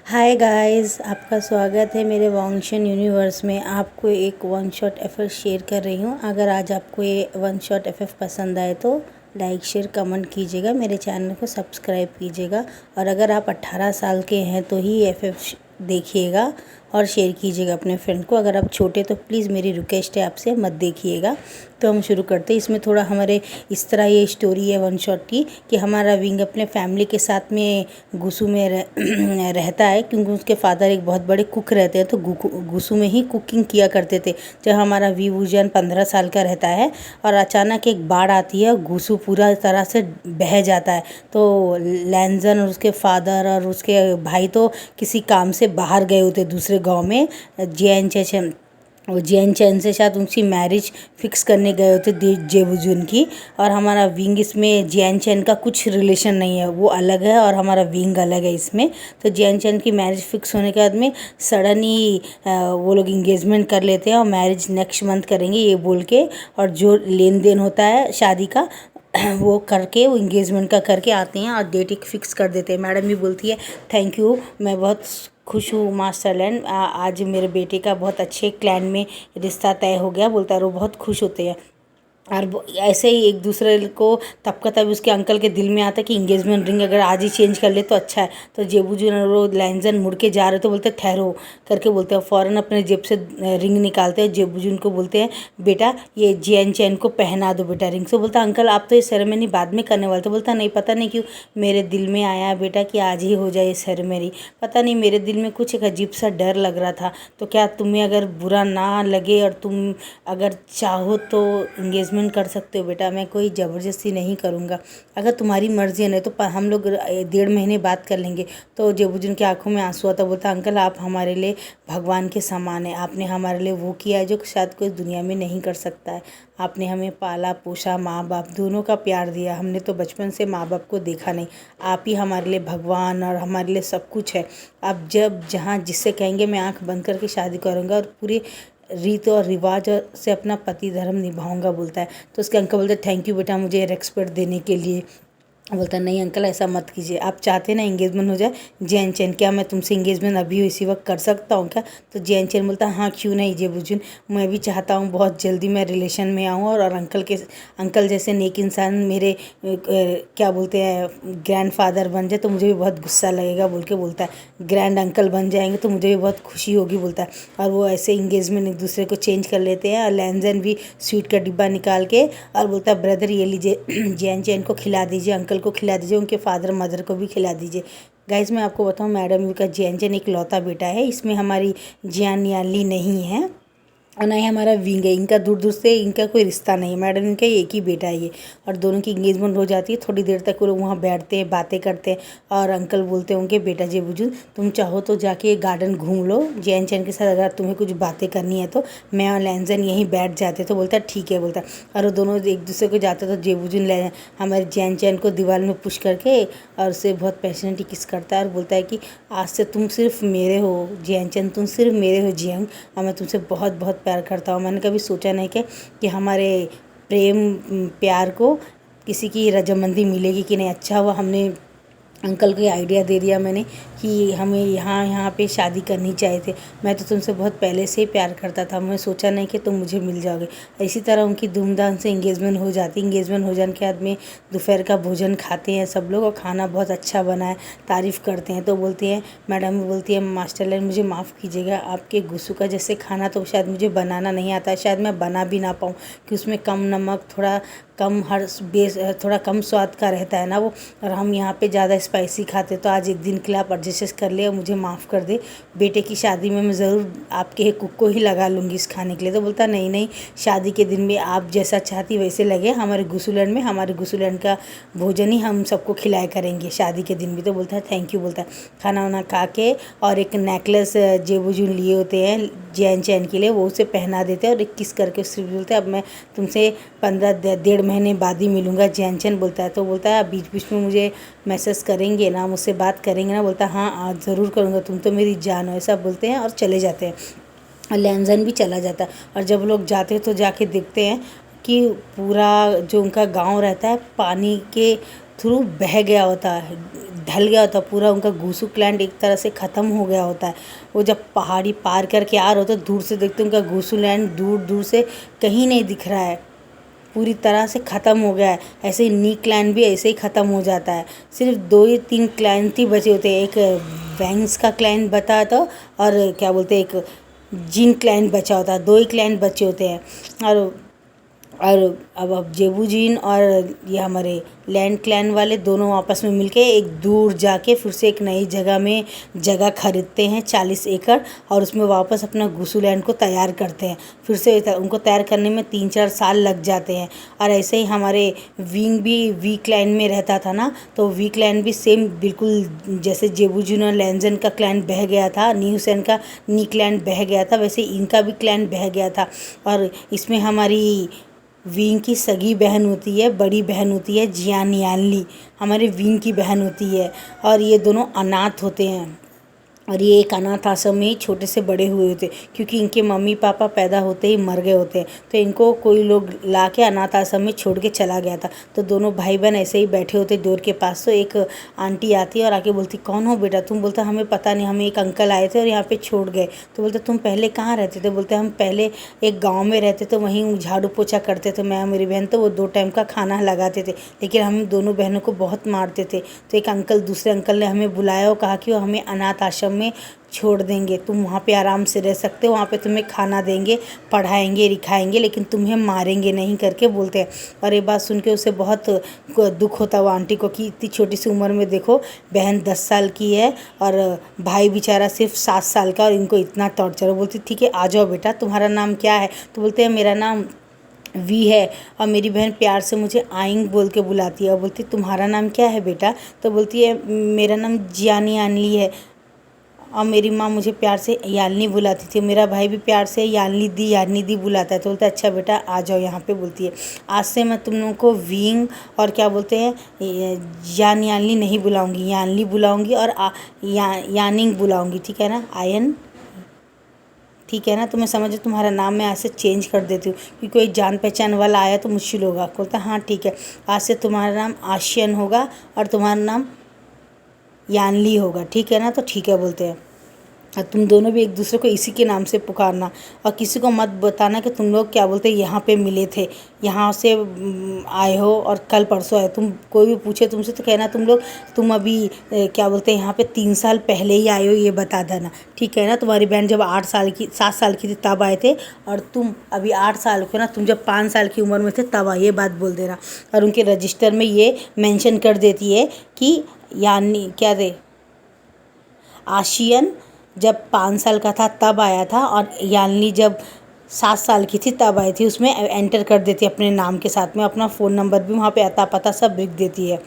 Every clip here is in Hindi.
हाय गाइस, आपका स्वागत है मेरे वांगशन यूनिवर्स में। आपको एक वन शॉट एफएफ शेयर कर रही हूँ। अगर आज आपको ये वन शॉट एफएफ पसंद आए तो लाइक शेयर कमेंट कीजिएगा, मेरे चैनल को सब्सक्राइब कीजिएगा। और अगर आप 18 साल के हैं तो ही एफएफ देखिएगा और शेयर कीजिएगा अपने फ्रेंड को। अगर आप छोटे तो प्लीज़ मेरी रिक्वेस्ट है आपसे, मत देखिएगा। तो हम शुरू करते हैं। इसमें थोड़ा हमारे इस तरह ये स्टोरी है वन शॉट की कि हमारा विंग अपने फैमिली के साथ में गुसू में रहता है, क्योंकि उसके फादर एक बहुत बड़े कुक रहते हैं। तो गुसू में ही कुकिंग किया करते थे जब हमारा वीवूजन 15 साल का रहता है। और अचानक एक बाढ़ आती है, गुसू पूरा तरह से बह जाता है। तो लैंजन और उसके फादर और उसके भाई तो किसी काम से बाहर गए होते दूसरे गांव में, जैन चेचन वो जैन चैन से शायद उनकी मैरिज फिक्स करने गए होते जेबुजुन की। और हमारा विंग इसमें जैन चैन का कुछ रिलेशन नहीं है, वो अलग है और हमारा विंग अलग है इसमें। तो जैन चैन की मैरिज फिक्स होने के बाद में सडन ही वो लोग इंगेजमेंट कर लेते हैं और मैरिज नेक्स्ट मंथ करेंगे ये बोल के। और जो लेन देन होता है शादी का वो करके, वो इंगेजमेंट का करके आते हैं और डेट एक फिक्स कर देते हैं। मैडम भी बोलती है थैंक यू, मैं बहुत खुश हूँ मास्टरलैंड, आज मेरे बेटे का बहुत अच्छे क्लैन में रिश्ता तय हो गया, बोलता है। वो बहुत खुश होते हैं। और ऐसे ही एक दूसरे को तब का तब उसके अंकल के दिल में आता कि इंगेजमेंट रिंग अगर आज ही चेंज कर ले तो अच्छा है। तो जेबूजन और वो लैंजन मुड़ के जा रहे तो बोलते ठहरो करके बोलते हैं। फ़ौरन अपने जेब से रिंग निकालते हैं। जेबूजन को बोलते हैं बेटा ये जैन चैन को पहना दो बेटा रिंग से। बोलता अंकल आप तो ये सेरेमनी बाद में करने वाले थे। बोलता नहीं, पता नहीं क्यों मेरे दिल में आया बेटा कि आज ही हो जाए ये सेरेमनी। पता नहीं मेरे दिल में कुछ एक अजीब सा डर लग रहा था। तो क्या तुम्हें अगर बुरा ना लगे और तुम अगर चाहो तो इंगेजमेंट कर सकते हो बेटा, मैं कोई ज़बरदस्ती नहीं करूँगा। अगर तुम्हारी मर्ज़ी है नहीं तो हम लोग 1.5 महीने बात कर लेंगे। तो जेबूजन की आंखों में आंसू आता। बोलता अंकल आप हमारे लिए भगवान के समान है, आपने हमारे लिए वो किया है जो शायद कोई दुनिया में नहीं कर सकता है। आपने हमें पाला पोसा, माँ बाप दोनों का प्यार दिया। हमने तो बचपन से माँ बाप को देखा नहीं। आप ही हमारे लिए भगवान और हमारे लिए सब कुछ है। आप जब जहाँ जिससे कहेंगे मैं आँख बंद करके शादी करूँगा और पूरी रीत और रिवाज से अपना पति धर्म निभाऊंगा, बोलता है। तो उसके अंकल बोलते थैंक यू बेटा मुझे रेस्पेक्ट देने के लिए। बोलता नहीं अंकल ऐसा मत कीजिए, आप चाहते ना इंगेजमेंट हो जाए जैन चैन, क्या मैं तुमसे इंगेजमेंट अभी इसी वक्त कर सकता हूँ क्या? तो जैन चैन बोलता हाँ क्यों नहीं जेबूजन, मैं भी चाहता हूँ बहुत जल्दी मैं रिलेशन में आऊँ और अंकल जैसे नेक इंसान मेरे क्या बोलते हैं ग्रैंड फादर बन जाए तो मुझे भी बहुत गुस्सा लगेगा बोल के बोलता है। ग्रैंड अंकल बन जाएंगे तो मुझे भी बहुत खुशी होगी, बोलता है। और वो ऐसे इंगेजमेंट एक दूसरे को चेंज कर लेते हैं। और लैंजन भी स्वीट का डिब्बा निकाल के और बोलता है ब्रदर ये लीजिए जैन चैन को खिला दीजिए, अंकल को खिला दीजिए, उनके फादर मदर को भी खिला दीजिए। गाइस मैं आपको बताऊं मैडम का जैन चैन एक लौता बेटा है, इसमें हमारी जियान याली नहीं है और ना ही हमारा विंग है। इनका दूर दूर से इनका कोई रिश्ता नहीं है। मैडम इनका एक ही बेटा है ये। और दोनों की इंगेजमेंट हो जाती है। थोड़ी देर तक वो लोग वहाँ बैठते हैं बातें करते हैं और अंकल बोलते होंगे बेटा जेबूजन तुम चाहो तो जाके गार्डन घूम लो जैन चैन के साथ, अगर तुम्हें कुछ बातें करनी है तो मैं और लैंजन यहीं बैठ जाते। तो बोलता ठीक है, बोलता। और वो दोनों एक दूसरे को जाते तो जेबूजन हमारे जैन चैन को दीवार में पुश करके और उसे बहुत पैशनेटली किस करता है और बोलता है कि आज से तुम सिर्फ मेरे हो जैन चैन, तुम सिर्फ मेरे हो जियांग, और मैं तुमसे बहुत बहुत प्यार करता हूँ। मैंने कभी सोचा नहीं कि हमारे प्रेम प्यार को किसी की रजामंदी मिलेगी कि नहीं। अच्छा हुआ हमने अंकल को आइडिया दे दिया मैंने कि हमें यहाँ पे शादी करनी चाहिए थे। मैं तो तुमसे बहुत पहले से ही प्यार करता था, मैं सोचा नहीं कि तुम मुझे मिल जाओगे। इसी तरह उनकी धूमधाम से इंगेजमेंट हो जाती। इंगेजमेंट हो जाने के बाद में दोपहर का भोजन खाते हैं सब लोग और खाना बहुत अच्छा बना है, तारीफ़ करते हैं। तो बोलती हैं मैडम बोलती है मास्टरलाइन मुझे माफ़ कीजिएगा, आपके गुस्सू का जैसे खाना तो शायद मुझे बनाना नहीं आता है, शायद मैं बना भी ना पाऊँ कि उसमें कम नमक, थोड़ा कम हर बेस, थोड़ा कम स्वाद का रहता है ना वो, और हम यहाँ पे ज़्यादा स्पाइसी खाते। तो आज एक दिन के लिए आप एडजस्ट कर ले और मुझे माफ़ कर दे। बेटे की शादी में मैं ज़रूर आपके कुक को ही लगा लूँगी इस खाने के लिए। तो बोलता नहीं नहीं, शादी के दिन में आप जैसा चाहती वैसे लगे, हमारे गुसूलैंड में हमारे गुसूलैंड का भोजन ही हम सबको खिलाया करेंगे शादी के दिन भी। तो बोलता है थैंक यू, बोलता है। खाना वाना खा के और एक नेकलेस जेबूजून लिए होते हैं जैन चैन के लिए, वो उसे पहना देते हैं और एक किस करके उससे बोलते हैं अब मैं तुमसे 15 महीने बाद ही मिलूँगा जैन चैन, बोलता है। तो बोलता है बीच बीच में मुझे मैसेज करेंगे ना, मुझसे बात करेंगे ना, बोलता है हाँ आज ज़रूर करूँगा, तुम तो मेरी जान हो, ऐसा बोलते हैं और चले जाते हैं। और लैंजन भी चला जाता है। और जब लोग जाते हैं तो जाके देखते हैं कि पूरा जो उनका गांव रहता है पानी के थ्रू बह गया होता है, ढल गया होता है पूरा, उनका घुसू ग्लैंड एक तरह से ख़त्म हो गया होता है। वो जब पहाड़ी पार करके आ रहे होते दूर से देखते उनका घुसू ग्लैंड दूर दूर से कहीं नहीं दिख रहा है, पूरी तरह से ख़त्म हो गया है। ऐसे ही नी ग्लैंड भी ऐसे ही ख़त्म हो जाता है। सिर्फ 2 या 3 ग्लैंड ही बचे होते हैं। एक वेंस का ग्लैंड बता था और क्या बोलते हैं एक जिन ग्लैंड बचा होता है, 2 ही ग्लैंड बचे होते हैं। और अब जेबू जीन और ये हमारे लैंड क्लैन वाले दोनों आपस में मिलके एक दूर जाके फिर से एक नई जगह में जगह खरीदते हैं 40 एकड़, और उसमें वापस अपना घुसू लैंड को तैयार करते हैं। फिर से उनको तैयार करने में 3-4 साल लग जाते हैं। और ऐसे ही हमारे विंग भी वी क्लैन में रहता था ना, तो वी क्लैन भी सेम बिल्कुल जैसे जेबू जीन और लैंजन का क्लैन बह गया था, न्यूसेन का नी क्लैन बह गया था, वैसे इनका भी क्लैन बह गया था। और इसमें हमारी विंग की सगी बहन होती है, बड़ी बहन होती है जियान यानली, हमारे विंग की बहन होती है। और ये दोनों अनाथ होते हैं, और ये एक अनाथ आश्रम में ही छोटे से बड़े हुए होते, क्योंकि इनके मम्मी पापा पैदा होते ही मर गए होते हैं। तो इनको कोई लोग ला के अनाथ आश्रम में छोड़ के चला गया था। तो दोनों भाई बहन ऐसे ही बैठे होते डोर के पास। तो एक आंटी आती है और आके बोलती, कौन हो बेटा तुम? बोलता, हमें पता नहीं, हमें एक अंकल आए थे और यहाँ पे छोड़ गए। तो बोलते, तुम पहले कहाँ रहते थे? बोलते, हम पहले एक गाँव में रहते थे, वहीं झाड़ू पोछा करते थे मैं और मेरी बहन। तो वो 2 टाइम का खाना लगाते थे, लेकिन हम दोनों बहनों को बहुत मारते थे। तो एक अंकल, दूसरे अंकल ने हमें बुलाया और कहा कि वो हमें अनाथ आश्रम में छोड़ देंगे, तुम वहाँ पे आराम से रह सकते हो, वहाँ पे तुम्हें खाना देंगे, पढ़ाएंगे लिखाएंगे, लेकिन तुम्हें मारेंगे नहीं करके बोलते हैं। और ये बात सुन के उसे बहुत दुख होता हुआ आंटी को कि इतनी छोटी सी उम्र में देखो बहन 10 साल की है और भाई बेचारा सिर्फ 7 साल का, और इनको इतना टॉर्चर। बोलती, ठीक है आ जाओ बेटा, तुम्हारा नाम क्या है? तो बोलते हैं, मेरा नाम वी है, और मेरी बहन प्यार से मुझे आइंग बोल के बुलाती है। और बोलती, तुम्हारा नाम क्या है बेटा? तो बोलती है, मेरा नाम जियानी आनली है, और मेरी माँ मुझे प्यार से यालनी बुलाती थी, मेरा भाई भी प्यार से यालनी दी बुलाता है। तो बोलता है, अच्छा बेटा आ जाओ यहाँ पे। बोलती है, आज से मैं तुम लोगों को विंग और क्या बोलते हैं यानली नहीं बुलाऊंगी, यानली बुलाऊंगी और यानिंग बुलाऊंगी, ठीक है ना? आयन, ठीक है ना? तुम्हें समझो, तुम्हारा नाम मैं आज से चेंज कर देती हूँ, क्योंकि कोई जान पहचान वाला आया तो मुश्किल होगा। बोलता, हाँ ठीक है, आज से तुम्हारा नाम आशियन होगा और तुम्हारा नाम यानली होगा, ठीक है ना? तो ठीक है बोलते हैं। और तुम दोनों भी एक दूसरे को इसी के नाम से पुकारना, और किसी को मत बताना कि तुम लोग क्या बोलते हैं यहाँ पे मिले थे, यहाँ से आए हो और कल परसों आए। तुम कोई भी पूछे तुमसे तो कहना तुम अभी क्या बोलते हैं यहाँ पे 3 साल पहले ही आए हो, ये बता देना, ठीक है ना? तुम्हारी बहन जब 7 साल की थी तब आए थे, और तुम अभी 8 साल के ना, तुम जब 5 साल की उम्र में थे तब आए, ये बात बोल देना। और उनके रजिस्टर में ये मेंशन कर देती है कि यानी क्या दे, आशियन जब 5 साल का था तब आया था, और यानली जब 7 साल की थी तब आई थी। उसमें एंटर कर देती है अपने नाम के साथ में, अपना फ़ोन नंबर भी वहाँ पे अता पता सब लिख देती है।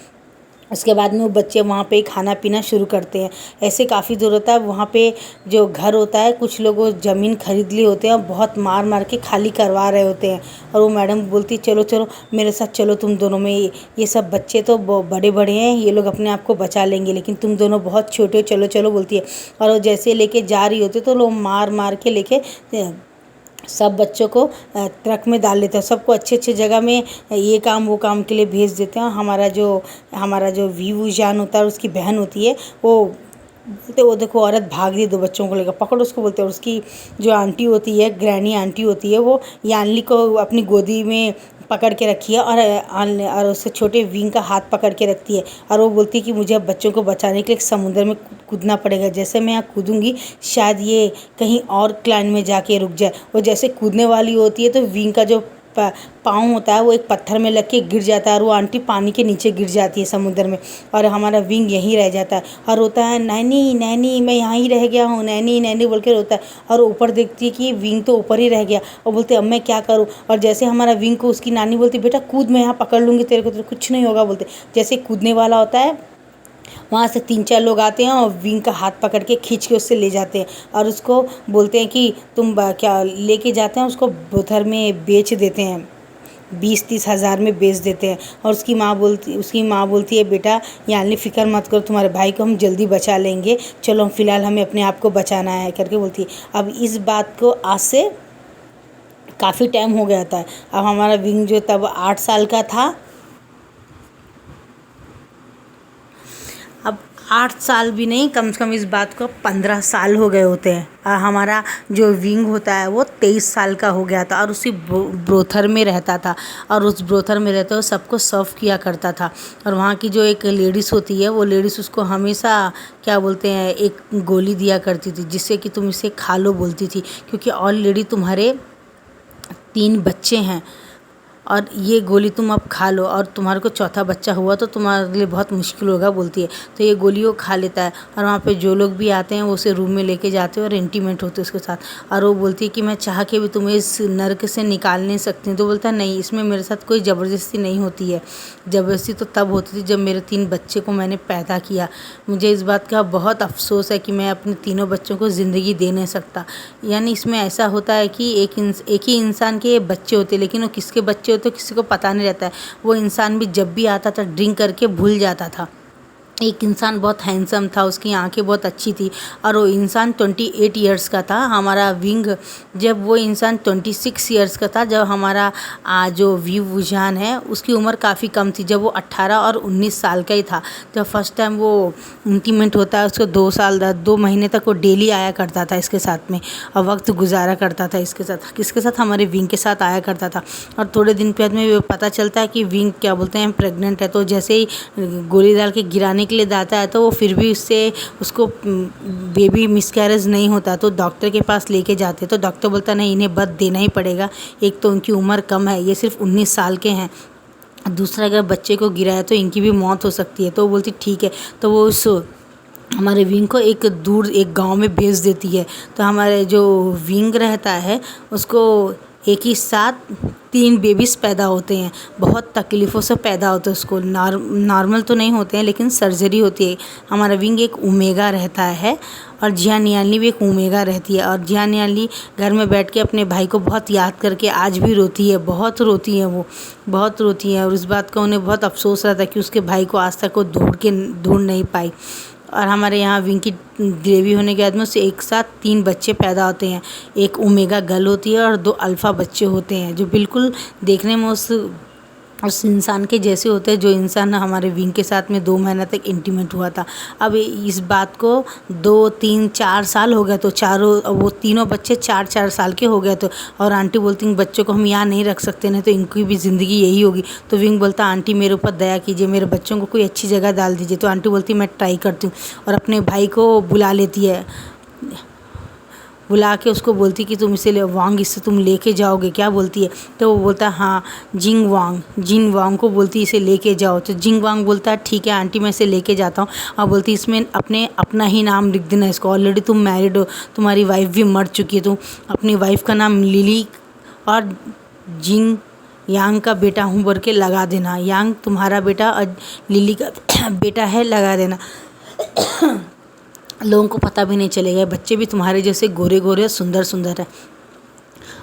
उसके बाद में वो बच्चे वहाँ पे खाना पीना शुरू करते हैं। ऐसे काफ़ी दूर होता है वहाँ पे जो घर होता है, कुछ लोग वो ज़मीन खरीद लिए होते हैं और बहुत मार मार के खाली करवा रहे होते हैं। और वो मैडम बोलती, चलो चलो मेरे साथ चलो, तुम दोनों में ये सब बच्चे तो बड़े बड़े हैं, ये लोग अपने आप को बचा लेंगे, लेकिन तुम दोनों बहुत छोटे हो, चलो चलो बोलती है। और वो जैसे लेके जा रही होती तो लोग मार मार के लेके सब बच्चों को ट्रक में डाल लेते हैं, सबको अच्छे अच्छे जगह में ये काम वो काम के लिए भेज देते हैं। हमारा जो वीवू जान होता है, उसकी बहन होती है, वो देखो औरत भाग रही 2 बच्चों को लेकर, पकड़ो उसको बोलते हैं। और उसकी जो आंटी होती है, ग्रैनी आंटी होती है, वो यानली को अपनी गोदी में पकड़ के रखी है और उससे छोटे विंग का हाथ पकड़ के रखती है। और वो बोलती है कि मुझे अब बच्चों को बचाने के लिए समुद्र में कूदना पड़ेगा, जैसे मैं यहाँ कूदूँगी शायद ये कहीं और क्लाइन में जाके रुक जाए। वो जैसे कूदने वाली होती है तो विंग का जो पाँव होता है वो एक पत्थर में लग के गिर जाता है, और वो आंटी पानी के नीचे गिर जाती है समुद्र में, और हमारा विंग यहीं रह जाता है और रोता है, नैनी नैनी मैं यहाँ ही रह गया हूँ, नैनी नैनी बोल के रोता है। और ऊपर देखती है कि विंग तो ऊपर ही रह गया, और बोलते अब मैं क्या करूँ? और जैसे हमारा विंग को उसकी नानी बोलती, बेटा कूद, मैं यहाँ पकड़ लूँगी तेरे को, तेरे कुछ नहीं होगा बोलते। जैसे कूदने वाला होता है, वहाँ से 3-4 लोग आते हैं और विंग का हाथ पकड़ के खींच के उससे ले जाते हैं, और उसको बोलते हैं कि तुम क्या लेके जाते हैं, उसको उधर में बेच देते हैं, 20-30 हज़ार में बेच देते हैं। और उसकी माँ बोलती है, बेटा यानी फ़िक्र मत करो, तुम्हारे भाई को हम जल्दी बचा लेंगे, चलो फ़िलहाल हमें अपने आप को बचाना है करके बोलती है। अब इस बात को आज से काफ़ी टाइम हो गया था। अब हमारा विंग जो तब 8 साल का था, अब 8 साल भी नहीं, कम से कम इस बात को 15 साल हो गए होते हैं। हमारा जो विंग होता है वो 23 साल का हो गया था और उसी ब्रोथर में रहता था और उस ब्रोथर में रहते हुए सबको सर्व किया करता था। और वहाँ की जो एक लेडीज़ होती है वो लेडीज़ उसको हमेशा क्या बोलते हैं एक गोली दिया करती थी जिससे कि तुम इसे खा लो बोलती थी, क्योंकि ऑलरेडी तुम्हारे 3 बच्चे हैं और ये गोली तुम अब खा लो और तुम्हारे को चौथा बच्चा हुआ तो तुम्हारे लिए बहुत मुश्किल होगा बोलती है। तो ये गोली वो खा लेता है और वहाँ पे जो लोग भी आते हैं वो उसे रूम में लेके जाते हैं और इंटीमेट होते हैं उसके साथ। और वो बोलती है कि मैं चाह के भी तुम्हें इस नर्क से निकाल नहीं सकती। तो बोलता है नहीं, इसमें मेरे साथ कोई ज़बरदस्ती नहीं होती है। ज़बरदस्ती तो तब होती थी जब मेरे 3 बच्चे को मैंने पैदा किया। मुझे इस बात का बहुत अफसोस है कि मैं अपने तीनों बच्चों को ज़िंदगी दे नहीं सकता। यानी इसमें ऐसा होता है कि एक ही इंसान के बच्चे होते हैं, लेकिन वो किसके बच्चे होते किसी को पता नहीं रहता है। वो इंसान भी जब भी आता था ड्रिंक करके भूल जाता था। एक इंसान बहुत हैंडसम था, उसकी आंखें बहुत अच्छी थी और वो इंसान 28 इयर्स का था हमारा विंग। जब वो इंसान 26 इयर्स का था, जब हमारा जो व्यू वुजान है उसकी उम्र काफ़ी कम थी, जब वो 18 और 19 साल का ही था। जब फर्स्ट टाइम वो इंटीमेट होता है उसको 2 महीने तक वो डेली आया करता था इसके साथ में और वक्त गुजारा करता था इसके साथ। किसके साथ? हमारे विंग के साथ आया करता था। और थोड़े दिन बाद में पता चलता है कि विंग क्या बोलते हैं प्रेग्नेंट है। तो जैसे ही गोली डाल के गिराने के लिए जाता है तो वो फिर भी उसको बेबी मिसकैरेज नहीं होता, तो डॉक्टर के पास लेके जाते। तो डॉक्टर बोलता नहीं, इन्हें बद देना ही पड़ेगा, एक तो उनकी उम्र कम है, ये सिर्फ 19 साल के हैं, दूसरा अगर बच्चे को गिराया तो इनकी भी मौत हो सकती है। तो वो बोलती ठीक है। तो वो उस हमारे विंग को एक गांव में भेज देती है। तो हमारे जो विंग रहता है उसको एक ही साथ 3 बेबीज़ पैदा होते हैं। बहुत तकलीफ़ों से पैदा होते हैं उसको, नॉर्मल तो नहीं होते हैं लेकिन सर्जरी होती है। हमारा विंग एक ओमेगा रहता है और जिया नियाली भी एक ओमेगा रहती है। और जिया नियाली घर में बैठ के अपने भाई को बहुत याद करके आज भी रोती है, बहुत रोती है, वो बहुत रोती है। और इस बात का उन्हें बहुत अफसोस रहता है कि उसके भाई को आज तक वो ढूंढ नहीं पाई। और हमारे यहाँ विंग की डिलीवरी होने के बाद में उससे एक साथ 3 बच्चे पैदा होते हैं। एक ओमेगा गर्ल होती है और 2 अल्फ़ा बच्चे होते हैं जो बिल्कुल देखने में उस इंसान के जैसे होते हैं जो इंसान हमारे विंग के साथ में 2 महीना तक इंटीमेट हुआ था। अब इस बात को 2, 3, 4 साल हो गए, तो वो तीनों बच्चे 4-4 साल के हो गए। तो और आंटी बोलती हैं बच्चों को हम यहाँ नहीं रख सकते, नहीं तो इनकी भी ज़िंदगी यही होगी। तो विंग बोलता आंटी मेरे ऊपर दया कीजिए, मेरे बच्चों को कोई अच्छी जगह डाल दीजिए। तो आंटी बोलती मैं ट्राई करती हूँ और अपने भाई को बुला लेती है, बुला के उसको बोलती कि तुम इससे तुम लेके जाओगे क्या बोलती है। तो वो बोलता है हाँ, जिंग वांग को बोलती इसे लेके जाओ। तो जिंग वांग बोलता है ठीक है आंटी मैं इसे लेके जाता हूँ। और बोलती इसमें अपना ही नाम लिख देना इसको, ऑलरेडी तुम मैरिड हो, तुम्हारी वाइफ भी मर चुकी है, तुम अपनी वाइफ का नाम लिली और जिंग यांग का बेटा हूँ बोल के लगा देना। यांग तुम्हारा बेटा और लिली का बेटा है, लगा देना। लोगों को पता भी नहीं चलेगा, बच्चे भी तुम्हारे जैसे गोरे गोरे सुंदर सुंदर है।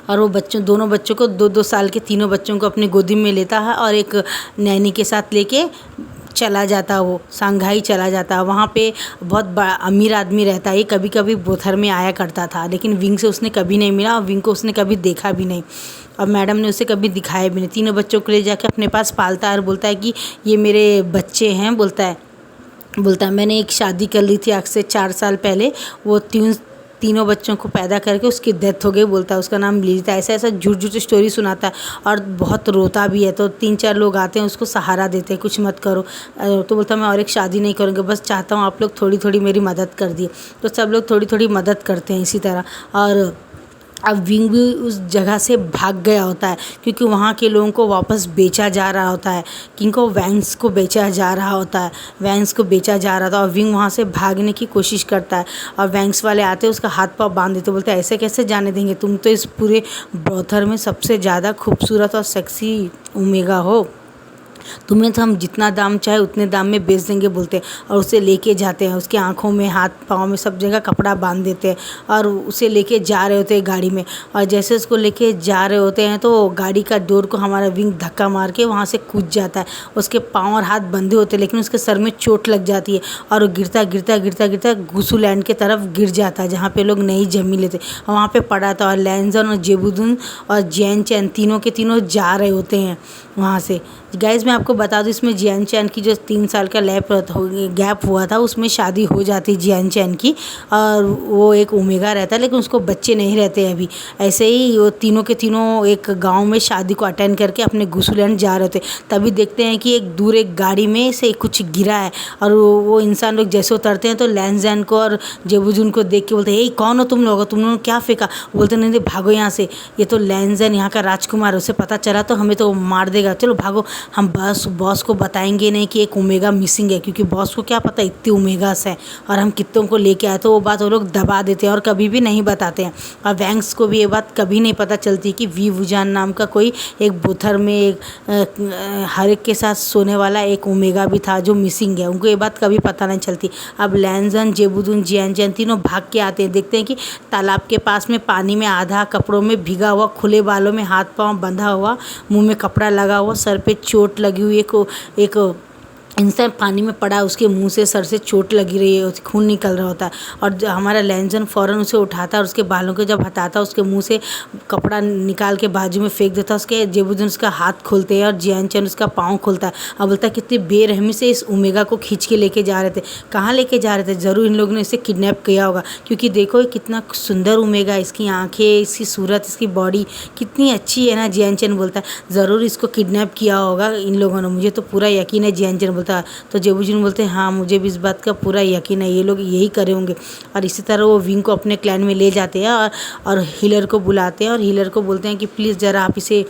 और वो दोनों बच्चों को 2-2 साल के तीनों बच्चों को अपनी गोदी में लेता है और एक नैनी के साथ लेके चला जाता, वो शंघाई चला जाता। वहाँ पे बहुत बड़ा अमीर आदमी रहता है, ये कभी कभी बोथर में आया करता था, लेकिन विंग से उसने कभी नहीं मिला और विंग को उसने कभी देखा भी नहीं और मैडम ने उसे कभी दिखाया भी नहीं। तीनों बच्चों को ले जाके अपने पास पालता है और बोलता है कि ये मेरे बच्चे हैं। बोलता है मैंने एक शादी कर ली थी आज से 4 साल पहले, वो तीनों बच्चों को पैदा करके उसकी डेथ हो गई। बोलता है उसका नाम लिली था। ऐसा झूठ स्टोरी सुनाता है और बहुत रोता भी है। तो 3-4 लोग आते हैं उसको सहारा देते हैं, कुछ मत करो। तो बोलता मैं और एक शादी नहीं करूँगा, बस चाहता हूँ आप लोग थोड़ी थोड़ी मेरी मदद कर दिए। तो सब लोग थोड़ी थोड़ी मदद करते हैं इसी तरह। और अब विंग भी उस जगह से भाग गया होता है क्योंकि वहाँ के लोगों को वापस बेचा जा रहा होता है, किनको वैंस को बेचा जा रहा होता है, वैंस को बेचा जा रहा था। और विंग वहाँ से भागने की कोशिश करता है और वैंस वाले आते हैं उसका हाथ पाँव बांध देते, बोलते ऐसे कैसे जाने देंगे, तुम तो इस पूरे ब्रोथर में सबसे ज़्यादा खूबसूरत और सेक्सी ओमेगा हो, तुम्हें तो हम जितना दाम चाहे उतने दाम में बेच देंगे बोलते हैं। और उसे लेके जाते हैं, उसके आँखों में हाथ पाँव में सब जगह कपड़ा बांध देते हैं और उसे लेके जा रहे होते हैं गाड़ी में। और जैसे उसको लेके जा रहे होते हैं तो गाड़ी का डोर को हमारा विंग धक्का मार के वहाँ से कूद जाता है। उसके पाँव और हाथ बंधे होते हैं लेकिन उसके सर में चोट लग जाती है और वो गिरता गुसू लैंड के तरफ गिर जाता है जहाँ पे लोग नई जमीन लेते। और वहाँ पे पड़ा था और लैंजन और जेबुदुन और जैन चैन तीनों के तीनों जा रहे होते हैं वहाँ से। गाइस मैं आपको बता दूँ, इसमें जियान चैन की जो 3 साल का गैप हुआ था, उसमें शादी हो जाती जियान चैन की, और वो एक ओमेगा रहता है, लेकिन उसको बच्चे नहीं रहते अभी। ऐसे ही वो तीनों के तीनों एक गांव में शादी को अटेंड करके अपने गुसुलैंड जा रहे थे, तभी देखते हैं कि एक दूर एक गाड़ी में से कुछ गिरा है, और वो इंसान लोग जैसे उतरते हैं तो लैंसजैन को और जेबुजुन को देख के बोलते हैं, कौन हो तुम लोगों ने क्या फेंका? बोलते नहीं नहीं, भागो यहाँ से, ये तो लैंसजैन यहाँ का राजकुमार है, उसे पता चला तो हमें तो मार देगा, चलो भागो। हम बॉस को बताएंगे नहीं कि एक ओमेगा मिसिंग है, क्योंकि बॉस को क्या पता इतने ओमेगास है और हम कितनों को लेके आए, तो वो बात वो लोग दबा देते हैं और कभी भी नहीं बताते हैं। और वैंक्स को भी ये बात कभी नहीं पता चलती कि वी वुजान नाम का कोई एक बोथर में एक हर एक के साथ सोने वाला एक ओमेगा भी था जो मिसिंग है, उनको ये बात कभी पता नहीं चलती। अब लैंसजैन, जेबुजुन, जियान चैन तीनों भाग के आते हैं, देखते हैं कि तालाब के पास में पानी में आधा कपड़ों में भीगा हुआ, खुले बालों में हाथ पाँव बंधा हुआ, मुंह में कपड़ा लगा हुआ, सर पे चोट लगी हुई एक इंसान पानी में पड़ा, उसके मुंह से सर से चोट लगी रही है, खून निकल रहा होता है, और हमारा लैंसजैन फ़ौरन उसे उठाता है और उसके बालों को जब हटाता है, उसके मुंह से कपड़ा निकाल के बाजू में फेंक देता है। उसके जेबुजुन उसका हाथ खोलते हैं और जियान चैन उसका पाँव खोलता है और बोलता है कितनी बेरहमी से इस ओमेगा को खींच के लेके जा रहे थे। कहाँ लेके जा रहे थे? ज़रूर इन लोगों ने इसे किडनैप किया होगा, क्योंकि देखो कितना सुंदर ओमेगा, इसकी आँखें, इसकी सूरत, इसकी बॉडी कितनी अच्छी है ना। जियान चैन बोलता है ज़रूर इसको किडनैप किया होगा इन लोगों ने, मुझे तो पूरा यकीन है। जियान चैन बोलता है, तो जेबुजुन बोलते हैं हाँ मुझे भी इस बात का पूरा यकीन है, ये लोग यही करे होंगे। और इसी तरह वो विंग को अपने क्लैन में ले जाते हैं और हीलर को बुलाते हैं और हीलर को बोलते हैं कि प्लीज़ ज़रा आप इसे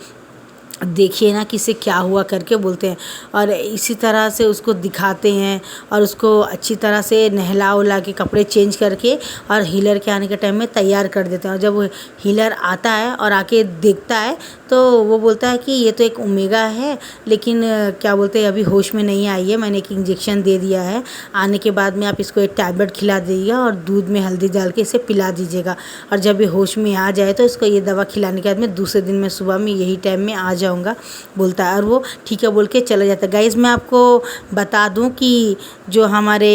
देखिए ना कि इसे क्या हुआ करके बोलते हैं, और इसी तरह से उसको दिखाते हैं और उसको अच्छी तरह से नहला उला के कपड़े चेंज करके और हीलर के आने के टाइम में तैयार कर देते हैं। और जब वो हीलर आता है और आके देखता है तो वो बोलता है कि ये तो एक ओमेगा है, लेकिन क्या बोलते हैं अभी होश में नहीं आई है, मैंने एक इंजेक्शन दे दिया है, आने के बाद में आप इसको एक टैबलेट खिला दीजिएगा और दूध में हल्दी डाल के इसे पिला दीजिएगा, और जब ये होश में आ जाए तो इसको ये दवा खिलाने के बाद में दूसरे दिन में सुबह में यही टाइम में आ जाऊँगा बोलता है। और वो ठीक है बोल के चला जाता है। गाइज़ मैं आपको बता दूं कि जो हमारे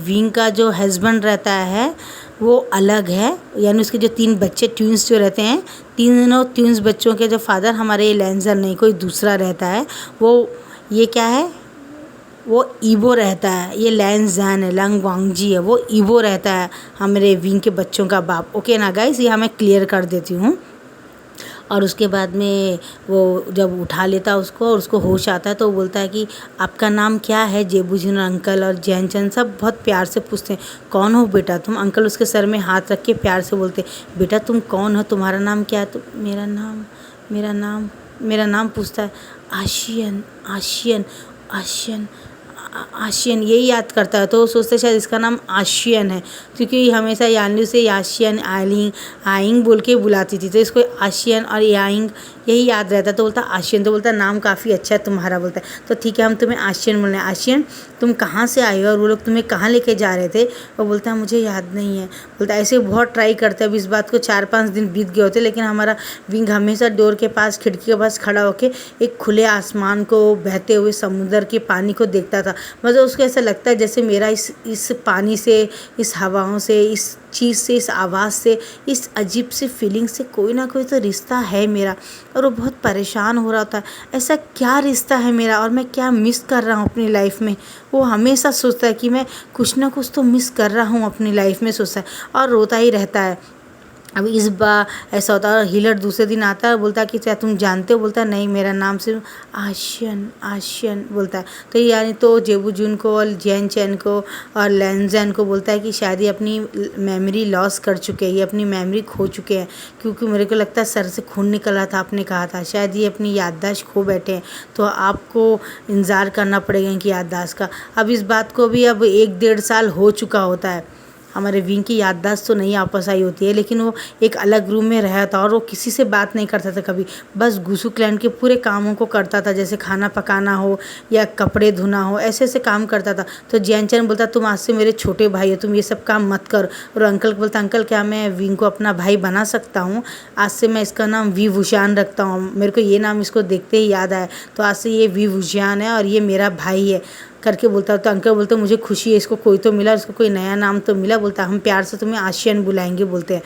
विंग का जो हस्बैंड रहता है वो अलग है, यानी उसके जो 3 बच्चे ट्विंस जो रहते हैं, तीनों ट्विंस बच्चों के जो फादर हमारे लैंसजैन नहीं कोई दूसरा रहता है। वो ये क्या है, वो ईबो रहता है, ये लैंसजैन है, लंग वांगजी है, वो ईबो रहता है हमारे विंग के बच्चों का बाप। ओके ना गाइज़, ये मैं क्लियर कर देती हूँ। और उसके बाद में वो जब उठा लेता है उसको और उसको होश आता है तो वो बोलता है कि आपका नाम क्या है? जेबुजुन अंकल और जियान चैन सब बहुत प्यार से पूछते हैं कौन हो बेटा तुम? अंकल उसके सर में हाथ रख के प्यार से बोलते बेटा तुम कौन हो, तुम्हारा नाम क्या है? तो मेरा नाम पूछता है आशियन आशियन आशियन आशियन, यही याद करता है। तो वो सोचते शायद इसका नाम आशियन है, क्योंकि हमेशा यान्यू से याशियन आइंग बोल के बुलाती थी, तो इसको आशियन और याइंग यही याद रहता। तो बोलता आशियन, तो बोलता नाम काफ़ी अच्छा है तुम्हारा। बोलता है तो ठीक है हम तुम्हें आशियन बोल रहे हैं। आशियन तुम कहाँ से आए हो और वो लोग तुम्हें कहाँ लेके जा रहे थे? वो बोलता है मुझे याद नहीं है। बोलता ऐसे बहुत ट्राई करते हैं, अब इस बात को 4-5 दिन बीत गए होते, लेकिन हमारा विंग हमेशा डोर के पास, खिड़की के पास खड़ा होकर एक खुले आसमान को, बहते हुए समुद्र के पानी को देखता था। मतलब उसको ऐसा लगता है जैसे मेरा इस पानी से, इस हवाओं से, इस चीज़ से, इस आवाज़ से, इस अजीब सी फीलिंग से कोई ना कोई तो रिश्ता है मेरा। और वो बहुत परेशान हो रहा था, ऐसा क्या रिश्ता है मेरा और मैं क्या मिस कर रहा हूँ अपनी लाइफ में। वो हमेशा सोचता है कि मैं कुछ ना कुछ तो मिस कर रहा हूँ अपनी लाइफ में, सोचता है और रोता ही रहता है। अब इस बार ऐसा होता है और हीलर दूसरे दिन आता है और बोलता है कि क्या तुम जानते हो? बोलता है नहीं, मेरा नाम सिर्फ आशियन बोलता है। तो यानी तो जेबुजुन को और जियान चैन को और लैंसजैन को बोलता है कि शायद ये अपनी मेमोरी लॉस कर चुके हैं, ये अपनी मेमोरी खो चुके हैं, क्योंकि मेरे को लगता है सर से खून निकल रहा था, आपने कहा था शायद ये अपनी याददाश्त खो बैठे हैं, तो आपको इंतज़ार करना पड़ेगा इनकी याददाश्त का। अब इस बात को भी अब 1-1.5 साल हो चुका होता है। हमारे विंग की याददाश्त तो नहीं वापस आई होती है, लेकिन वो एक अलग रूम में रहा था और वो किसी से बात नहीं करता था कभी, बस गुसु क्लैन के पूरे कामों को करता था, जैसे खाना पकाना हो या कपड़े धोना हो, ऐसे ऐसे काम करता था। तो जियान चैन बोलता तुम आज से मेरे छोटे भाई हो, तुम ये सब काम मत कर। और अंकल बोलता अंकल क्या मैं विंग को अपना भाई बना सकता हूँ? आज से मैं इसका नाम वी वुशान रखता हूँ, मेरे को ये नाम इसको देखते ही याद आया, तो आज से ये वी वुशान है और ये मेरा भाई है करके बोलता। तो अंकल बोलते मुझे खुशी है, इसको कोई तो मिला, इसको कोई नया नाम तो मिला। बोलता हम प्यार से तुम्हें आशियन बुलाएंगे बोलते हैं।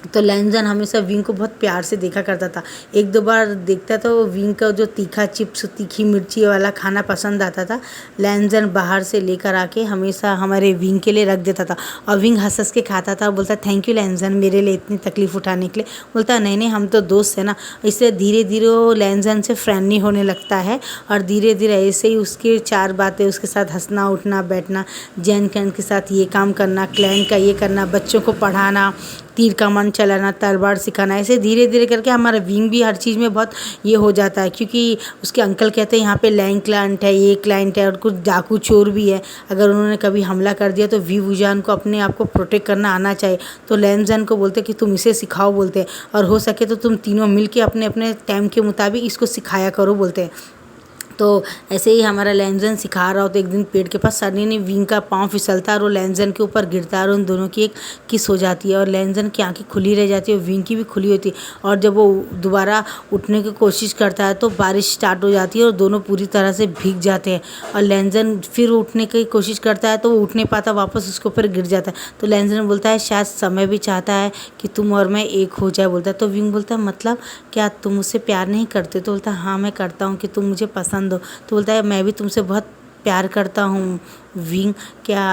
तो लैंजन हमेशा विंग को बहुत प्यार से देखा करता था। एक दो बार देखता तो विंग का जो तीखा चिप्स, तीखी मिर्ची वाला खाना पसंद आता था। लैंजन बाहर से लेकर आके हमेशा हमारे विंग के लिए रख देता था और विंग हंस हंस के खाता था। बोलता थैंक यू लैंजन, मेरे लिए इतनी तकलीफ़ उठाने के लिए। बोलता नहीं नहीं, हम तो दोस्त हैं ना। इसलिए धीरे धीरे वो लैंजन से फ्रेंडली होने लगता है और धीरे धीरे ऐसे ही उसकी 4 बातें, उसके साथ हंसना उठना बैठना, जैन कैन के साथ ये काम करना, क्लैन का ये करना, बच्चों को पढ़ाना, तीर कमान चलाना, तलवार सिखाना, ऐसे धीरे धीरे करके हमारा विंग भी हर चीज़ में बहुत ये हो जाता है। क्योंकि उसके अंकल कहते हैं यहाँ पे लैंग क्लाइंट है, ये क्लाइंट है और कुछ डाकू चोर भी है। अगर उन्होंने कभी हमला कर दिया तो वी वुजान को अपने आप को प्रोटेक्ट करना आना चाहिए। तो लैंजन को बोलते कि तुम इसे सिखाओ बोलते हैं, और हो सके तो तुम तीनों मिल के अपने अपने टाइम के मुताबिक इसको सिखाया करो बोलते हैं। तो ऐसे ही हमारा लैंजन सिखा रहा हो तो एक दिन पेड़ के पास सडनली विंग का पाँव फिसलता है और वो लैंजन के ऊपर गिरता है और उन दोनों की एक किस हो जाती है और लैंजन की आंखें खुली रह जाती है और विंग की भी खुली होती है। और जब वो दोबारा उठने की कोशिश करता है तो बारिश स्टार्ट हो जाती है और दोनों पूरी तरह से भीग जाते हैं। और लैंजन फिर उठने की कोशिश करता है तो वो उठ नहीं पाता, वापस उसके ऊपर गिर जाता है। तो लैंजन बोलता है शायद समय भी चाहता है कि तुम और मैं एक हो जाए बोलता है। तो विंग बोलता है मतलब क्या तुम मुझसे प्यार नहीं करते? तो बोलता है हाँ मैं करता हूँ कि तुम मुझे पसंद हो। तो बोलता है मैं भी तुमसे बहुत प्यार करता हूँ विंग, क्या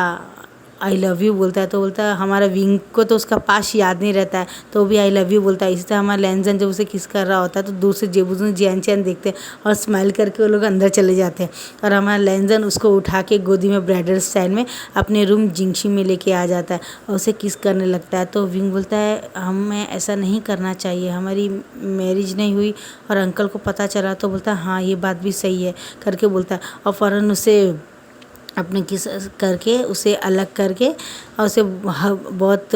आई लव यू बोलता है। तो बोलता है हमारा विंग को तो उसका पास याद नहीं रहता है तो भी आई लव यू बोलता है। इसी तरह हमारा लैंजन जब उसे किस कर रहा होता है तो दूर से जेबूजन जैन चैन देखते हैं और स्माइल करके वो लोग अंदर चले जाते हैं। और हमारा लैंजन उसको उठा के गोदी में ब्राइडल स्टाइल में अपने रूम जिंगशी में लेके आ जाता है और उसे किस करने लगता है। तो विंग बोलता है हमें ऐसा नहीं करना चाहिए, हमारी मैरिज नहीं हुई और अंकल को पता चला। तो बोलता है हाँ ये बात भी सही है करके बोलता है। और फ़ौरन उसे अपने किस करके उसे अलग करके और उसे बहुत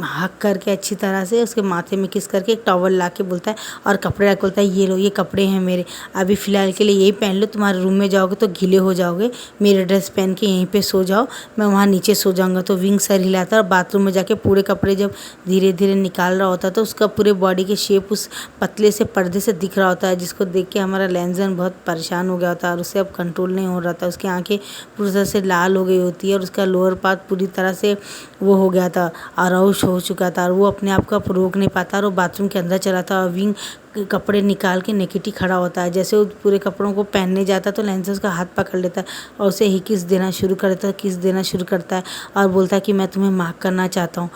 हक करके अच्छी तरह से उसके माथे में किस करके एक टॉवल ला के बोलता है और कपड़े रख बोलता है ये लो ये कपड़े हैं मेरे, अभी फ़िलहाल के लिए यही पहन लो, तुम्हारे रूम में जाओगे तो गीले हो जाओगे, मेरे ड्रेस पहन के यहीं पे सो जाओ, मैं वहाँ नीचे सो जाऊँगा। तो विंग सर हिलाता है और बाथरूम में जाके पूरे कपड़े जब धीरे धीरे निकाल रहा होता है तो उसका पूरे बॉडी के शेप उस पतले से पर्दे से दिख रहा होता है, जिसको देख के हमारा लैंजन बहुत परेशान हो गया होता है और उससे अब कंट्रोल नहीं हो रहा था। उसकी आँखें पूरी तरह से लाल हो गई होती है और उसका लोअर पार्ट पूरी तरह से वो हो गया था, अराउश हो चुका था और वो अपने आप को रोक नहीं पाता और वो बाथरूम के अंदर चला था। और विंग कपड़े निकाल के नेकेटी खड़ा होता है। जैसे वो पूरे कपड़ों को पहनने जाता तो लैंजन उसका हाथ पकड़ लेता है और उसे ही किस देना शुरू कर देता है, किस देना शुरू करता है और बोलता है कि मैं तुम्हें माफ़ करना चाहता हूँ,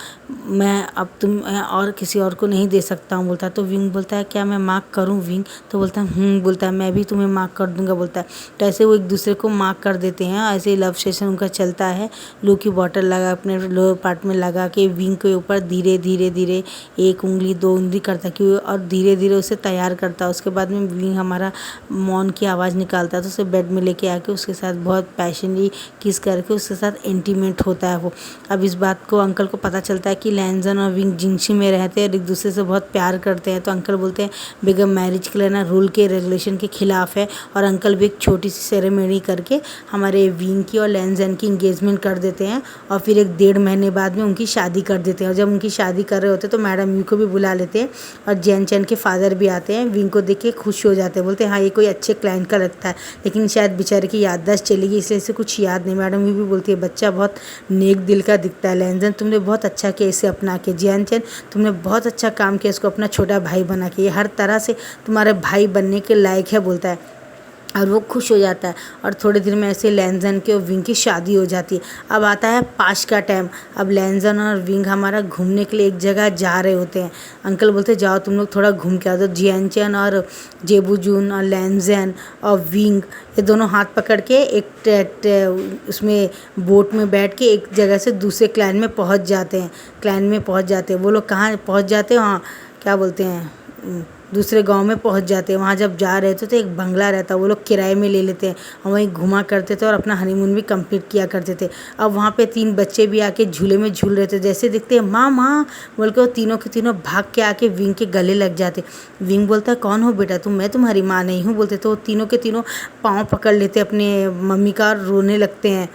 मैं अब तुम और किसी और को नहीं दे सकता हूँ बोलता है। तो विंग बोलता है क्या मैं माफ़ करूँ विंग? तो बोलता है बोलता है मैं भी तुम्हें माफ़ कर दूँगा बोलता है। तो ऐसे वो एक दूसरे को माफ़ कर देते हैं। ऐसे ही लव सेशन उनका चलता है। लू की बॉटल लगा अपने लोअर पार्ट में लगा के विंग के ऊपर धीरे धीरे धीरे 1 उंगली 2 उंगली करता कि और धीरे धीरे उसे तैयार करता है। उसके बाद में विंग हमारा मौन की आवाज़ निकालता है तो उसे बेड में लेके आके उसके साथ बहुत पैशनली किस करके उसके साथ इंटीमेट होता है वो। अब इस बात को अंकल को पता चलता है कि लैंजन और विंग जिंगशी में रहते हैं और एक दूसरे से बहुत प्यार करते हैं। तो अंकल बोलते हैं बेगम मैरिज के लिए ना रूल के रेगुलेशन के खिलाफ है और अंकल भी एक छोटी सी सेरेमनी करके हमारे विंग की और लैंजन की इंगेजमेंट कर देते हैं और फिर 1-1.5 महीने बाद में उनकी शादी कर देते हैं। और जब उनकी शादी कर रहे होते हैं तो मैडम यू को भी बुला लेते हैं और जैन चैन के फादर भी आते हैं। विंग को देख के खुश हो जाते हैं, बोलते हैं हाँ ये कोई अच्छे क्लाइंट का लगता है, लेकिन शायद बेचारे की याददाश्त चली गई इसलिए इसे कुछ याद नहीं। मैडम यू भी बोलती है बच्चा बहुत नेक दिल का दिखता है, लैंजन तुमने बहुत अच्छा किया इसे अपना के, जैन चैन तुमने बहुत अच्छा काम किया इसको अपना छोटा भाई बना के, ये हर तरह से तुम्हारे भाई बनने के लायक है बोलता है। और वो खुश हो जाता है और थोड़े दिन में ऐसे लैंजन के और विंग की शादी हो जाती है। अब आता है पाश का टाइम। अब लैंजन और विंग हमारा घूमने के लिए एक जगह जा रहे होते हैं। अंकल बोलते जाओ तुम लोग थोड़ा घूम के आओ। तो जियानचैन और जेबूजून और लैंजन और विंग ये दोनों हाथ पकड़ के एक उसमें बोट में बैठ के एक जगह से दूसरे क्लैन में पहुंच जाते हैं। क्लैन में पहुंच जाते हैं वो लोग, कहाँ पहुंच जाते हैं, वहाँ क्या बोलते हैं दूसरे गांव में पहुंच जाते हैं। वहाँ जब जा रहे थे तो एक बंगला रहता है वो लोग किराए में ले लेते हैं और वहीं घुमा करते थे और अपना हनीमून भी कंप्लीट किया करते थे। अब वहाँ पे 3 बच्चे भी आके झूले में झूल रहे थे, जैसे दिखते हैं माँ माँ बोल के वो तीनों के तीनों भाग के आके विंग के गले लग जाते। विंग बोलता है कौन हो बेटा तुम? मैं तुम्हारी माँ नहीं हूँ बोलते। तो वो तीनों के तीनों पाँव पकड़ लेते अपने मम्मी का और रोने लगते हैं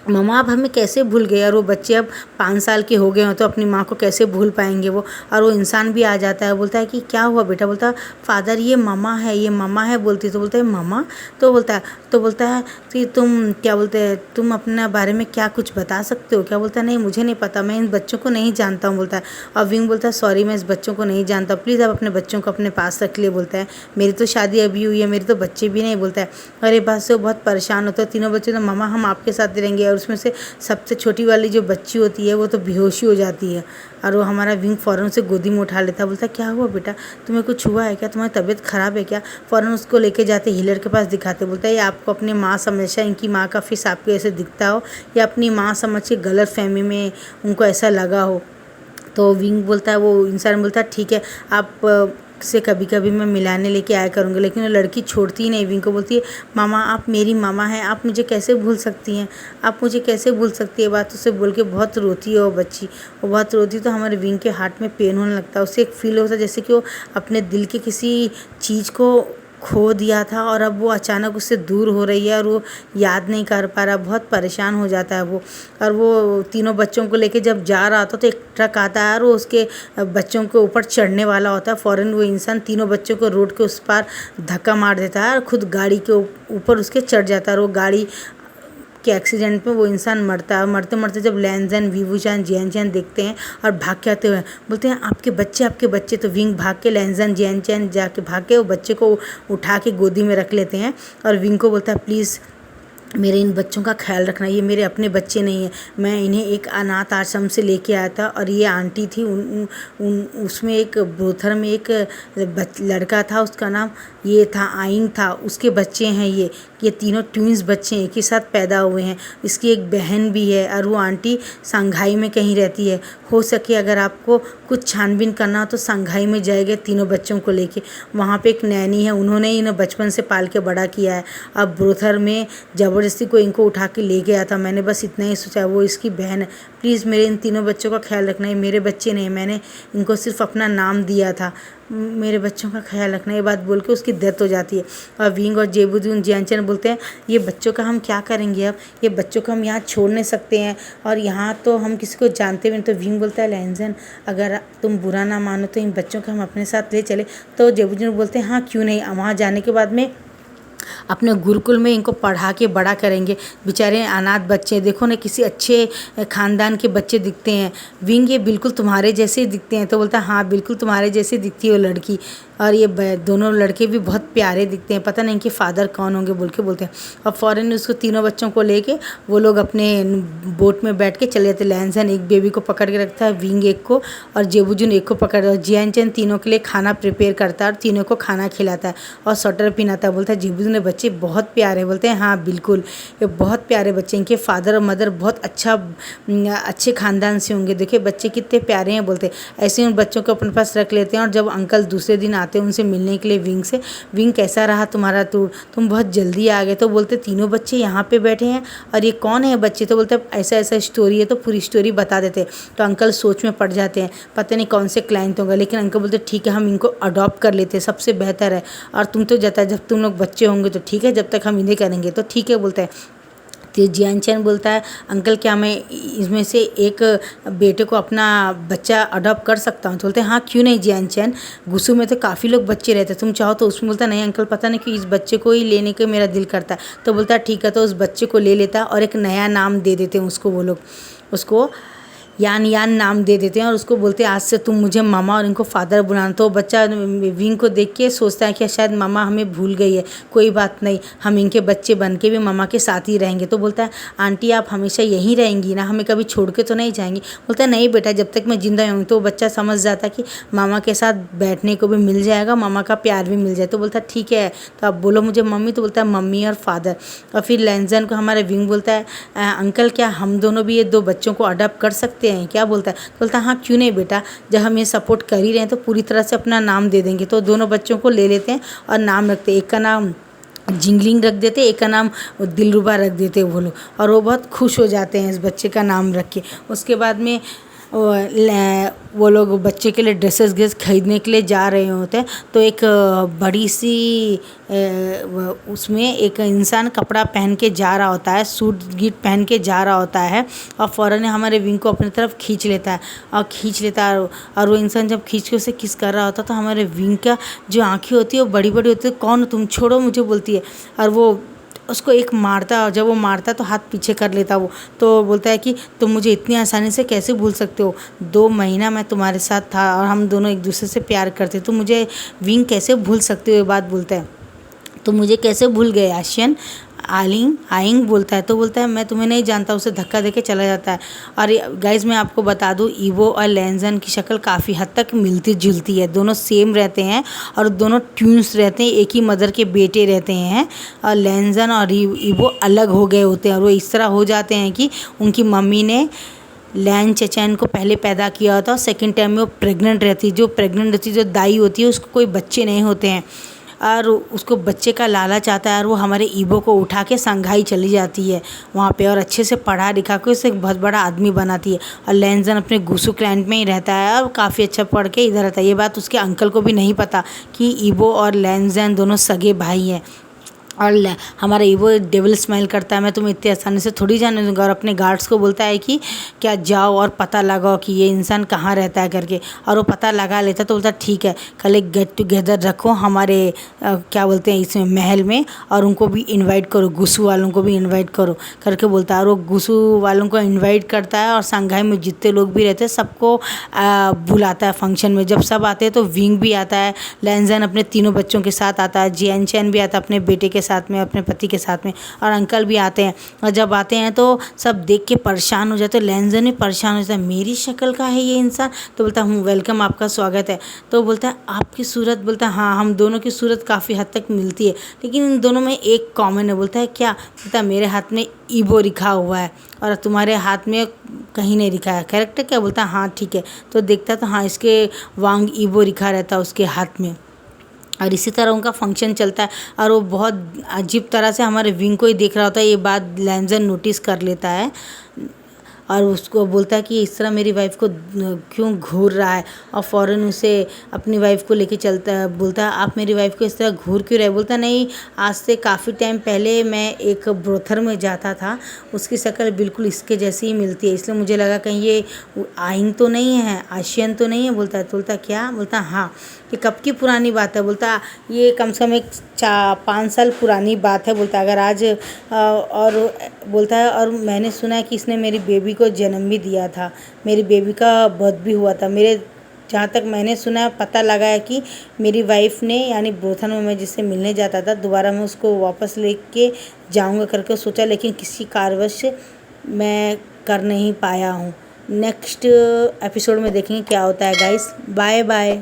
मम्मा आप हमें कैसे भूल गए। और वो बच्चे अब 5 साल के हो गए हो तो अपनी माँ को कैसे भूल पाएंगे वो। और वो इंसान भी आ जाता है, बोलता है कि क्या हुआ बेटा। बोलता है फादर ये मम्मा है, ये मम्मा है बोलती। तो बोलता है मम्मा। तो बोलता है कि तुम क्या बोलते हैं, तुम अपने बारे में क्या कुछ बता सकते हो क्या। बोलता है नहीं मुझे नहीं पता, मैं इन बच्चों को नहीं जानता हूँ बोलता है। और विंग बोलता है सॉरी मैं इस बच्चों को नहीं जानता, प्लीज़ आप अपने बच्चों को अपने पास रख लिए। बोलता है मेरी तो शादी अभी हुई है, मेरे तो बच्चे भी नहीं। बोलता है और ये बात से वो बहुत परेशान होता है। तीनों बच्चे तो मम्मा हम आपके साथ रहेंगे। और उसमें से सबसे छोटी वाली जो बच्ची होती है वो तो बेहोशी हो जाती है। और वो हमारा विंग फ़ौरन उसे गोदी में उठा लेता है। बोलता है क्या हुआ बेटा, तुम्हें कुछ हुआ है क्या, तुम्हारी तबीयत ख़राब है क्या। फ़ौरन उसको लेके जाते हीलर के पास दिखाते। बोलता है ये आपको अपनी माँ समझा, इनकी माँ का फेस आपको ऐसे दिखता हो या अपनी माँ समझ के गलत फहमी में उनको ऐसा लगा हो। तो विंग बोलता है, वो इंसान बोलता है ठीक है आप से कभी कभी मैं मिलाने लेके आया करूँगी। लेकिन वो लड़की छोड़ती ही नहीं, विंग को बोलती है मामा आप मेरी मामा हैं, आप मुझे कैसे भूल सकती हैं, आप मुझे कैसे भूल सकती है। बात उसे बोल के बहुत रोती है वो बच्ची। वो बहुत रोती तो हमारे विंग के हार्ट में पेन होने लगता है। उसे एक फील होता है जैसे कि वो अपने दिल के किसी चीज़ को खो दिया था और अब वो अचानक उससे दूर हो रही है और वो याद नहीं कर पा रहा, बहुत परेशान हो जाता है वो। और वो तीनों बच्चों को लेके जब जा रहा था तो एक ट्रक आता है और वो उसके बच्चों के ऊपर चढ़ने वाला होता है। फ़ौरन वो इंसान तीनों बच्चों को रोड के उस पार धक्का मार देता है और खुद गाड़ी के ऊपर उसके चढ़ जाता है। और वो गाड़ी के एक्सीडेंट में वो इंसान मरता है। मरते मरते जब लैनजन वीवूचान जियानचैन देखते हैं और भाग के आते हुए बोलते हैं आपके बच्चे। तो विंग भाग के लैनजन जियानचैन जाके भाग के वो बच्चे को उठा के गोदी में रख लेते हैं। और विंग को बोलता है प्लीज़ मेरे इन बच्चों का ख्याल रखना, ये मेरे अपने बच्चे नहीं हैं, मैं इन्हें एक अनाथ आश्रम से लेके आया था। और ये आंटी थी उसमें एक ब्रोथर में एक लड़का था, उसका नाम ये था आइंग था, उसके बच्चे हैं ये तीनों ट्विंस बच्चे हैं, एक ही साथ पैदा हुए हैं। इसकी एक बहन भी है और वो आंटी संघाई में कहीं रहती है। हो सके अगर आपको कुछ छानबीन करना हो तो संघाई में जाएगा तीनों बच्चों को लेके। वहाँ पे एक नैनी है, उन्होंने इन्हें बचपन से पाल के बड़ा किया है। अब ब्रोथर में ज़बरदस्ती को इनको उठा के ले गया था। मैंने बस इतना ही सोचा वो इसकी बहन है, प्लीज़ मेरे इन तीनों बच्चों का ख्याल रखना। ये मेरे बच्चे नहीं, मैंने इनको सिर्फ अपना नाम दिया था, मेरे बच्चों का ख्याल रखना। ये बात बोल के उसकी डेथ हो जाती है। और विंग और जेबुदून जियानचैन बोलते हैं ये बच्चों का हम क्या करेंगे, अब ये बच्चों को हम यहाँ छोड़ नहीं सकते हैं और यहाँ तो हम किसी को जानते भी नहीं। तो विंग बोलता है लैनजन अगर तुम बुरा ना मानो तो इन बच्चों को हम अपने साथ ले चले। तो जेबुदून बोलते हैं हाँ क्यों नहीं, वहाँ जाने के बाद में अपने गुरुकुल में इनको पढ़ा के बड़ा करेंगे। बेचारे अनाथ बच्चे, देखो ना किसी अच्छे ख़ानदान के बच्चे दिखते हैं। विंग ये बिल्कुल तुम्हारे जैसे ही दिखते हैं। तो बोलता है हाँ बिल्कुल तुम्हारे जैसे दिखती है वो लड़की। और ये दोनों लड़के भी बहुत प्यारे दिखते हैं, पता नहीं कि फ़ादर कौन होंगे बोल के बोलते हैं। और फ़ौरन उसको तीनों बच्चों को लेके वो लोग अपने बोट में बैठ के चले जाते। लैनजन एक बेबी को पकड़ के रखता है, विंग एक को और जेबुजुन एक को पकड़, और जियानचैन तीनों के लिए खाना प्रिपेयर करता है और तीनों को खाना खिलाता है और स्वेटर पहनाता है। बोलता है जेबुजुन ने बच्चे बहुत प्यारे। बोलते हैं हाँ बिल्कुल ये बहुत प्यारे बच्चे, इनके फादर और मदर बहुत अच्छे ख़ानदान से होंगे, देखिए बच्चे कितने प्यारे हैं। बोलते ऐसे उन बच्चों को अपने पास रख लेते हैं। और जब अंकल दूसरे दिन आते हैं उनसे मिलने के लिए विंग से, विंग कैसा रहा तुम्हारा टूर, तुम बहुत जल्दी आ गए। तो बोलते तीनों बच्चे यहाँ पे बैठे हैं और ये कौन है बच्चे। तो बोलते ऐसा ऐसा स्टोरी है, तो पूरी स्टोरी बता देते। तो अंकल सोच में पड़ जाते हैं, पता नहीं कौन से क्लाइंट होंगे। लेकिन अंकल बोलते ठीक है हम इनको अडॉप्ट कर लेते हैं, सबसे बेहतर है। और तुम तो जब तुम लोग बच्चे होंगे तो ठीक है, जब तक हम इन्हें करेंगे तो ठीक है। बोलता है तो जियानचैन बोलता है अंकल क्या मैं इसमें से एक बेटे को अपना बच्चा अडॉप्ट कर सकता हूँ। तो बोलते हैं हाँ क्यों नहीं जियानचैन, गुस्सू में तो काफ़ी लोग बच्चे रहते हैं, तुम चाहो तो उसमें। बोलता नहीं अंकल पता नहीं कि इस बच्चे को ही लेने का मेरा दिल करता है। तो बोलता है ठीक है, तो उस बच्चे को ले लेता और एक नया नाम दे देते हैं उसको, वो लोग उसको यान नाम दे देते हैं और उसको बोलते हैं आज से तुम मुझे मामा और इनको फादर बुलाना। तो बच्चा विंग को देख के सोचता है कि शायद मामा हमें भूल गई है, कोई बात नहीं हम इनके बच्चे बन के भी मामा के साथ ही रहेंगे। तो बोलता है आंटी आप हमेशा यहीं रहेंगी ना, हमें कभी छोड़ के तो नहीं जाएंगी। बोलता है नहीं बेटा जब तक मैं ज़िंदा हूँ। तो बच्चा समझ जाता कि मामा के साथ बैठने को भी मिल जाएगा, मामा का प्यार भी मिल जाए। तो बोलता है ठीक है तो आप बोलो मुझे मम्मी। तो बोलता है मम्मी और फादर। और फिर लैनजन को हमारा विंग बोलता है अंकल क्या हम दोनों भी ये दो बच्चों को अडॉप्ट कर सकते हैं क्या। बोलता है तो बोलता है हाँ क्यों नहीं बेटा, जब हम ये सपोर्ट कर ही रहे हैं तो पूरी तरह से अपना नाम दे देंगे। तो दोनों बच्चों को ले लेते हैं और नाम रखते हैं, एक का नाम जिंगलिंग रख देते, एक का नाम दिलरुबा रख देते वो लोग। और वो बहुत खुश हो जाते हैं इस बच्चे का नाम रख के। उसके बाद में वो लोग बच्चे के लिए ड्रेसेस खरीदने के लिए जा रहे होते हैं, तो एक बड़ी सी उसमें एक इंसान कपड़ा पहन के जा रहा होता है, सूट गीट पहन के जा रहा होता है, और फ़ौरन हमारे विंग को अपनी तरफ खींच लेता है और वो इंसान जब खींच के उसे किस कर रहा होता है, तो हमारे विंग का जो आँखें होती है वो बड़ी बड़ी होती है। कौन तुम, छोड़ो मुझे बोलती है, और वो उसको एक मारता है, और जब वो मारता है तो हाथ पीछे कर लेता वो, तो बोलता है कि तुम मुझे इतनी आसानी से कैसे भूल सकते हो, 2 महीना मैं तुम्हारे साथ था और हम दोनों एक दूसरे से प्यार करते, तो मुझे विंग कैसे भूल सकते हो, ये बात बोलता है। तो मुझे कैसे भूल गए आशियन, आइंग बोलता है, तो बोलता है मैं तुम्हें नहीं जानता, उसे धक्का देके चला जाता है। और गाइज़ मैं आपको बता दूँ, ईवो और लैंजन की शक्ल काफ़ी हद तक मिलती जुलती है, दोनों सेम रहते हैं और दोनों ट्यून्स रहते हैं, एक ही मदर के बेटे रहते हैं। और लैंजन और ईवो अलग हो गए होते हैं, और वो इस तरह हो जाते हैं कि उनकी मम्मी ने लैन चेचैन को पहले पैदा किया होता, और सेकेंड टाइम में वो प्रेग्नेंट रहती, जो दाई होती है उसको कोई बच्चे नहीं होते हैं, और उसको बच्चे का लालच आता है, और वो हमारे ईवो को उठा के संघाई चली जाती है वहाँ पे, और अच्छे से पढ़ा लिखा के उसे एक बहुत बड़ा आदमी बनाती है। और लैंजन अपने गुसु क्लैंड में ही रहता है और काफ़ी अच्छा पढ़ के इधर रहता है। ये बात उसके अंकल को भी नहीं पता कि ईवो और लैंजन दोनों सगे भाई हैं। और हमारा ईवो डेविल स्माइल करता है, मैं तुम्हें इतनी आसानी से थोड़ी जाने दूंगा, और अपने गार्ड्स को बोलता है कि क्या जाओ और पता लगाओ कि ये इंसान कहाँ रहता है करके, और वो पता लगा लेता, तो बोलता ठीक है, कल एक गेट टुगेदर रखो हमारे क्या बोलते हैं इसमें महल में, और उनको भी इनवाइट करो, गुसु वालों को भी इनवाइट करो करके बोलता है। और वो गुसु वालों को इन्वाइट करता है, और संघाई में जितने लोग भी रहते हैं सबको बुलाता है फंक्शन में। जब सब आते हैं तो विंग भी आता है, लैंजन अपने तीनों बच्चों के साथ आता है, जियान चैन भी आता है अपने बेटे के साथ में, अपने पति के साथ में, और अंकल भी आते हैं। और जब आते हैं तो सब देख के परेशान हो जाते हैं, लैंजन भी परेशान हो जाता है, मेरी शक्ल का है ये इंसान, तो बोलता हूँ वेलकम, आपका स्वागत है। तो बोलता है आपकी सूरत, बोलता है हाँ हम दोनों की सूरत काफ़ी हद तक मिलती है, लेकिन इन दोनों में एक कॉमन है। बोलता है क्या? बोलता है मेरे हाथ में ईवो लिखा हुआ है और तुम्हारे हाथ में कहीं नहीं लिखा है, करेक्ट है क्या? बोलता है हाँ ठीक है। तो देखता तो हाँ इसके वांग ईवो लिखा रहता है उसके हाथ में, और इसी तरह उनका फंक्शन चलता है। और वो बहुत अजीब तरह से हमारे विंग को ही देख रहा होता है, ये बात लैंजन नोटिस कर लेता है, और उसको बोलता है कि इस तरह मेरी वाइफ को क्यों घूर रहा है, और फ़ौरन उसे अपनी वाइफ को लेके चलता है। बोलता है आप मेरी वाइफ को इस तरह घूर क्यों रहे? बोलता नहीं, आज से काफ़ी टाइम पहले मैं एक ब्रोथर में जाता था, उसकी शक्ल बिल्कुल इसके जैसी ही मिलती है, इसलिए मुझे लगा कहीं ये आइंग तो नहीं है, आशियन तो नहीं है। बोलता है, तो बोलता क्या? बोलता हाँ, ये कब की पुरानी बात है? बोलता ये कम से कम 5 साल पुरानी बात है। बोलता अगर आज और बोलता है और मैंने सुना है कि इसने मेरी बेबी को जन्म भी दिया था, मेरी बेबी का बर्थ भी हुआ था। मेरे जहाँ तक मैंने सुना है, पता लगा है कि मेरी वाइफ ने, यानी ब्रोथन में मैं जिससे मिलने जाता था, दोबारा मैं उसको वापस लेके जाऊँगा करके सोचा, लेकिन किसी कारणवश मैं कर नहीं पाया हूँ। नेक्स्ट एपिसोड में देखेंगे क्या होता है गाइस। Bye bye.